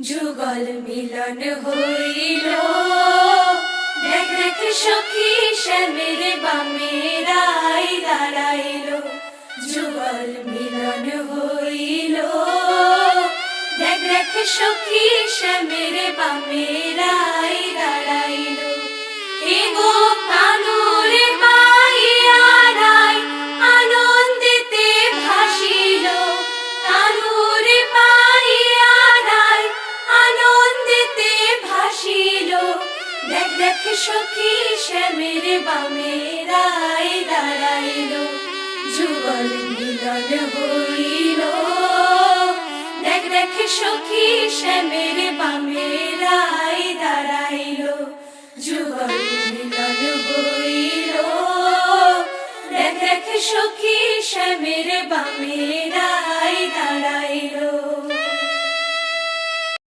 যুগল মিলন হইল, দেখ দেখ সখী শ্যামের বামে রাই দাঁড়াইল। যুগল মিলন হইল, দেখ দেখ সখী শ্যামের বামে রাই দাঁড়াইল। এগো কানুর পাইয়া রাই আনন্দিতে ভাসিল, কানুর পাইয়া রাই আনন্দিতে ভাসিল। দেখ দেখ সখী শ্যামের বামে রাই দাঁড়াইল। যুগল মিলন হইল, দেখ দেখ সখী শ্যামের বামে রাই দাঁড়াইল। যুগল মিলন হইল, দেখ দেখ সখী শ্যামের বামে রাই দাঁড়াইল।